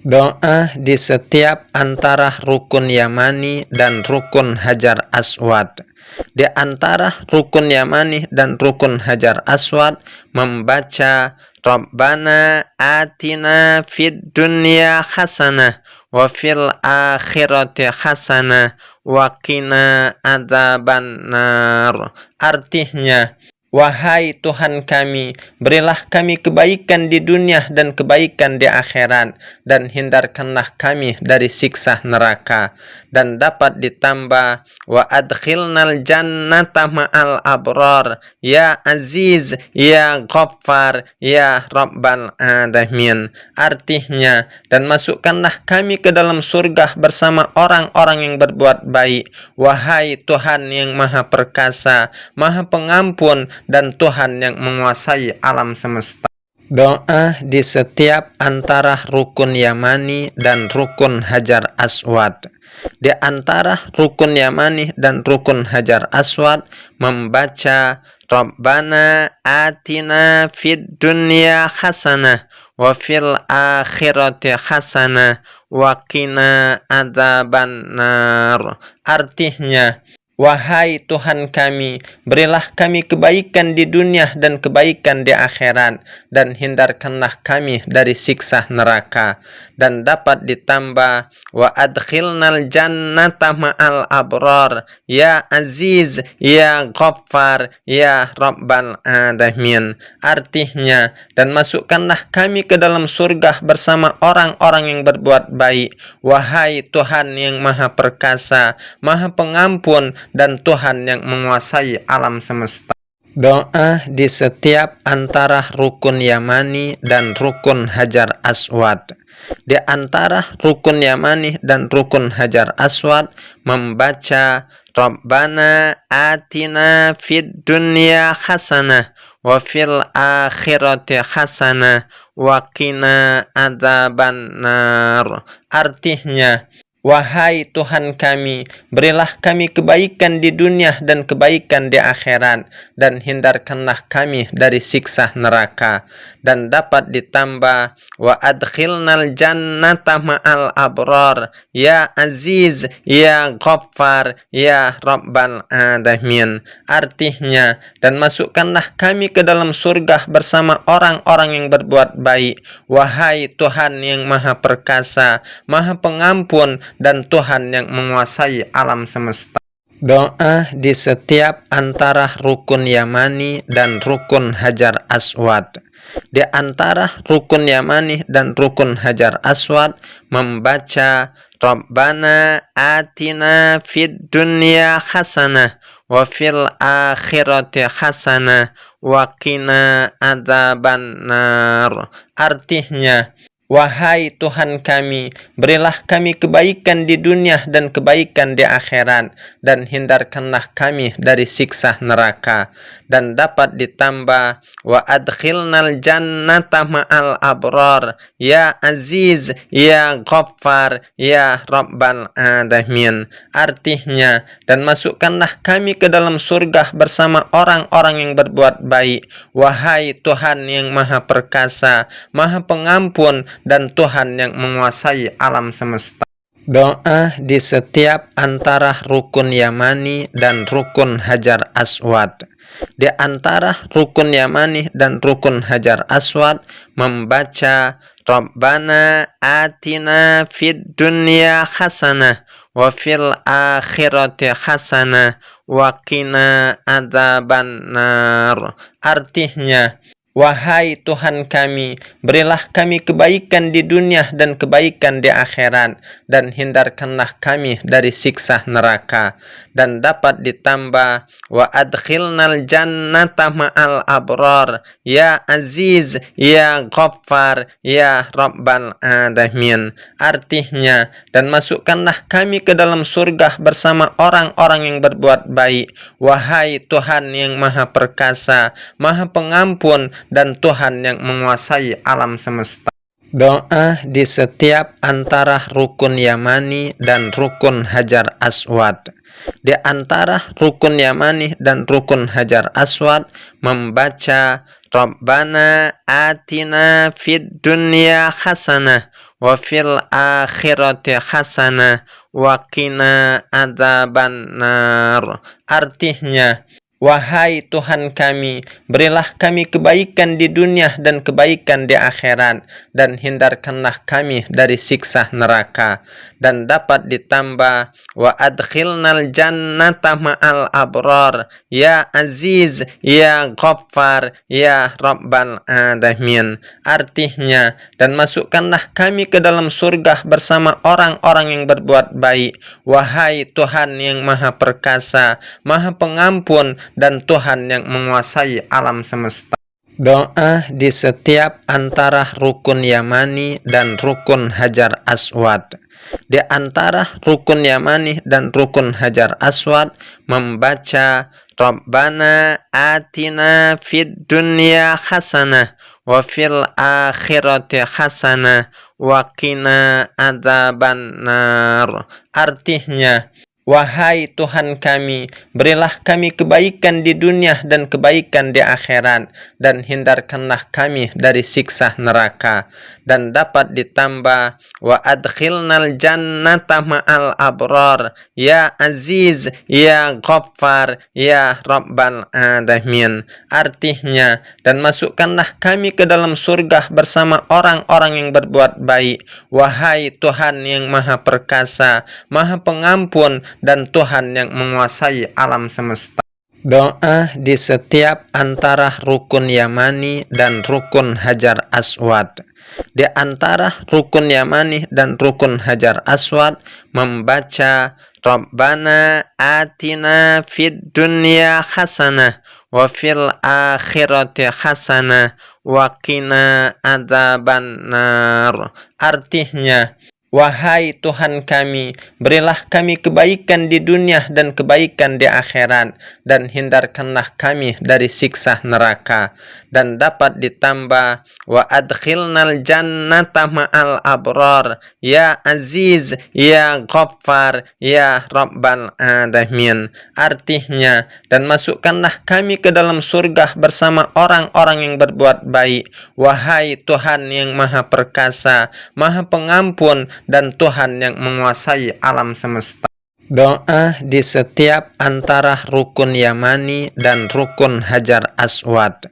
Doa di setiap antara rukun Yamani dan rukun Hajar Aswad. Di antara rukun Yamani dan rukun Hajar Aswad membaca Rabbana atina fid dunya hasanah wa fil akhirati hasanah wa qina adzabannar. Artinya, wahai Tuhan kami, berilah kami kebaikan di dunia dan kebaikan di akhirat, dan hindarkanlah kami dari siksa neraka. Dan dapat ditambah, wa adkhilnal jannata ma'al abrar, ya aziz, ya ghaffar, ya rabbal alamin. Artinya, dan masukkanlah kami ke dalam surga bersama orang-orang yang berbuat baik, wahai Tuhan yang maha perkasa, maha pengampun, dan Tuhan yang menguasai alam semesta. Doa di setiap antara rukun Yamani dan rukun Hajar Aswad. Di antara rukun Yamani dan rukun Hajar Aswad membaca Rabbana atina fid dunya hasanah wa fil akhirati hasanah wa qina adzabannar. Artinya, wahai Tuhan kami, berilah kami kebaikan di dunia dan kebaikan di akhirat, dan hindarkanlah kami dari siksa neraka. Dan dapat ditambah, wa adkhilnal jannata ma'al abrar, ya aziz, ya ghaffar, ya rabbal alamin. Artinya, dan masukkanlah kami ke dalam surga bersama orang-orang yang berbuat baik, wahai Tuhan yang maha perkasa, maha pengampun, dan Tuhan yang menguasai alam semesta. Doa di setiap antara rukun Yamani dan rukun Hajar Aswad. Di antara rukun Yamani dan rukun Hajar Aswad membaca Rabbana atina fid dunya hasanah wa fil akhirati hasanah wa qina adzabannar. Artinya, wahai Tuhan kami, berilah kami kebaikan di dunia dan kebaikan di akhirat, dan hindarkanlah kami dari siksa neraka. Dan dapat ditambah, wa adkhilnal jannata ma'al abrar, ya aziz, ya ghaffar, ya rabbal alamin. Artinya, dan masukkanlah kami ke dalam surga bersama orang-orang yang berbuat baik, wahai Tuhan yang maha perkasa, maha pengampun, dan Tuhan yang menguasai alam semesta. Doa di setiap antara rukun Yamani dan rukun Hajar Aswad. Di antara rukun Yamani dan rukun Hajar Aswad membaca Rabbana atina fid dunya hasanah wa fil akhirati hasanah wa qina adzabannar. Artinya, wahai Tuhan kami, berilah kami kebaikan di dunia dan kebaikan di akhirat, dan hindarkanlah kami dari siksa neraka. Dan dapat ditambah, wa adkhilnal jannata ma'al abrar, ya aziz, ya ghaffar, ya rabbal alamin. Artinya, dan masukkanlah kami ke dalam surga bersama orang-orang yang berbuat baik, wahai Tuhan yang maha perkasa, maha pengampun, dan Tuhan yang menguasai alam semesta. Doa di setiap antara rukun Yamani dan rukun Hajar Aswad. Di antara rukun Yamani dan rukun Hajar Aswad membaca Rabbana atina fid dunya hasanah wa fil akhirati hasanah wa qina adzabannar. Artinya, wahai Tuhan kami, berilah kami kebaikan di dunia dan kebaikan di akhirat, dan hindarkanlah kami dari siksa neraka. Dan dapat ditambah, wa adkhilnal jannata ma'al abrar, ya aziz, ya ghaffar, ya rabbal alamin. Artinya, dan masukkanlah kami ke dalam surga bersama orang-orang yang berbuat baik, wahai Tuhan yang maha perkasa, maha pengampun, dan Tuhan yang menguasai alam semesta. Doa di setiap antara rukun Yamani dan rukun Hajar Aswad. Di antara rukun Yamani dan rukun Hajar Aswad membaca Rabbana atina fid dunya hasanah wa fil akhirati hasanah wa qina adzabannar. Artinya, wahai Tuhan kami, berilah kami kebaikan di dunia dan kebaikan di akhirat, dan hindarkanlah kami dari siksa neraka. Dan dapat ditambah, wa adkhilnal jannata ma'al abrar, ya aziz, ya ghaffar, ya rabbal alamin. Artinya, dan masukkanlah kami ke dalam surga bersama orang-orang yang berbuat baik, wahai Tuhan yang maha perkasa, maha pengampun, dan Tuhan yang menguasai alam semesta. Doa di setiap antara rukun Yamani dan rukun Hajar Aswad. Di antara rukun Yamani dan rukun Hajar Aswad membaca Rabbana atina fid dunya hasanah wa fil akhirati hasanah wa qina adzabannar. Artinya, wahai Tuhan kami, berilah kami kebaikan di dunia dan kebaikan di akhirat, dan hindarkanlah kami dari siksa neraka. Dan dapat ditambah, wa adkhilnal jannata ma'al abrar, ya aziz, ya ghaffar, ya rabbal alamin. Artinya, dan masukkanlah kami ke dalam surga bersama orang-orang yang berbuat baik, wahai Tuhan yang maha perkasa, maha pengampun, dan Tuhan yang menguasai alam semesta. Doa di setiap antara rukun Yamani dan rukun Hajar Aswad. Di antara rukun Yamani dan rukun Hajar Aswad membaca Rabbana atina fid dunya hasanah wa fil akhirati hasanah wa qina adzabannar. Artinya, wahai Tuhan kami, berilah kami kebaikan di dunia dan kebaikan di akhirat, dan hindarkanlah kami dari siksa neraka. Dan dapat ditambah, wa adkhilnal jannata ma'al abrar, ya aziz, ya ghaffar, ya rabbal alamin. Artinya, dan masukkanlah kami ke dalam surga bersama orang-orang yang berbuat baik, wahai Tuhan yang maha perkasa, maha pengampun, dan Tuhan yang menguasai alam semesta. Doa di setiap antara rukun Yamani dan rukun Hajar Aswad.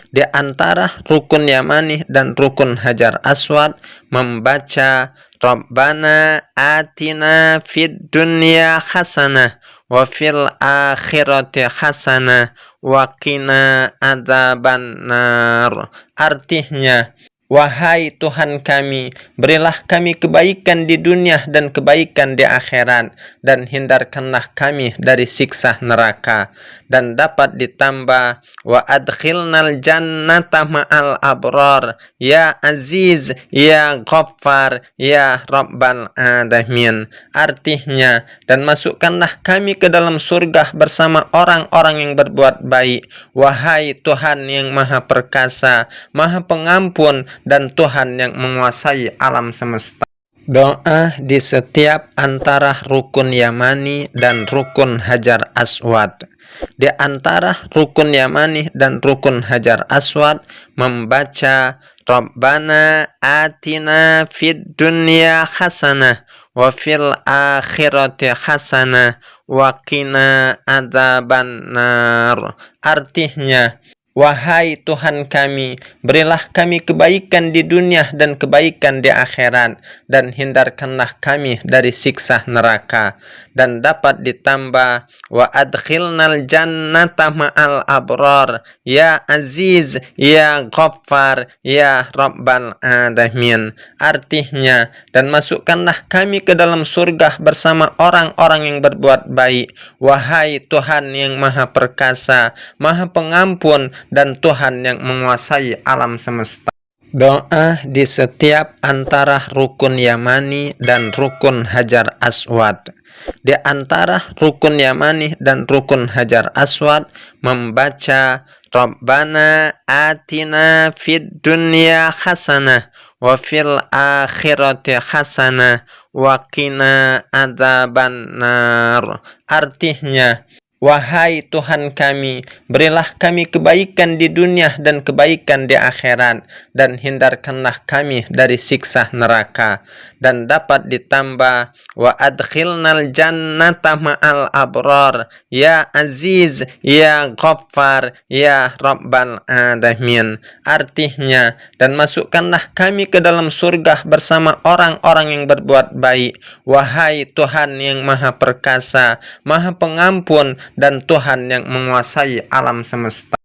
Di antara rukun Yamani dan rukun Hajar Aswad membaca Rabbana atina fid dunya hasanah wa fil akhirati hasanah wa qina adzabannar. Artinya, wahai Tuhan kami, berilah kami kebaikan di dunia dan kebaikan di akhirat, dan hindarkanlah kami dari siksa neraka. Dan dapat ditambah, wa adkhilnal jannata ma'al abrar, ya aziz, ya ghaffar, ya rabbal alamin. Artinya, dan masukkanlah kami ke dalam surga bersama orang-orang yang berbuat baik, wahai Tuhan yang maha perkasa, maha pengampun, dan Tuhan yang menguasai alam semesta. Doa di setiap antara rukun Yamani dan rukun Hajar Aswad. Di antara rukun Yamani dan rukun Hajar Aswad membaca Rabbana atina fid dunya hasanah wa fil akhirati hasanah wa qina adzabannar. Artinya, wahai Tuhan kami, berilah kami kebaikan di dunia dan kebaikan di akhirat, dan hindarkanlah kami dari siksa neraka. Dan dapat ditambah, wa adkhilnal jannata ma'al abrar, ya aziz, ya ghaffar, ya rabbal alamin. Artinya, dan masukkanlah kami ke dalam surga bersama orang-orang yang berbuat baik, wahai Tuhan yang maha perkasa, maha pengampun, dan Tuhan yang menguasai alam semesta. Doa di setiap antara rukun Yamani dan rukun Hajar Aswad. Di antara rukun Yamani dan rukun Hajar Aswad membaca Rabbana atina fid dunya hasanah wa fil akhirati hasanah wa qina adzabannar. Artinya, Wahai Tuhan kami, berilah kami kebaikan di dunia dan kebaikan di akhirat, dan hindarkanlah kami dari siksa neraka. Dan dapat ditambah, wa adkhilnal jannata ma'al abrar, ya aziz, ya ghaffar, ya rabbal alamin. Artinya, dan masukkanlah kami ke dalam surga bersama orang-orang yang berbuat baik. Wahai Tuhan yang maha perkasa, maha pengampun, dan Tuhan yang menguasai alam semesta.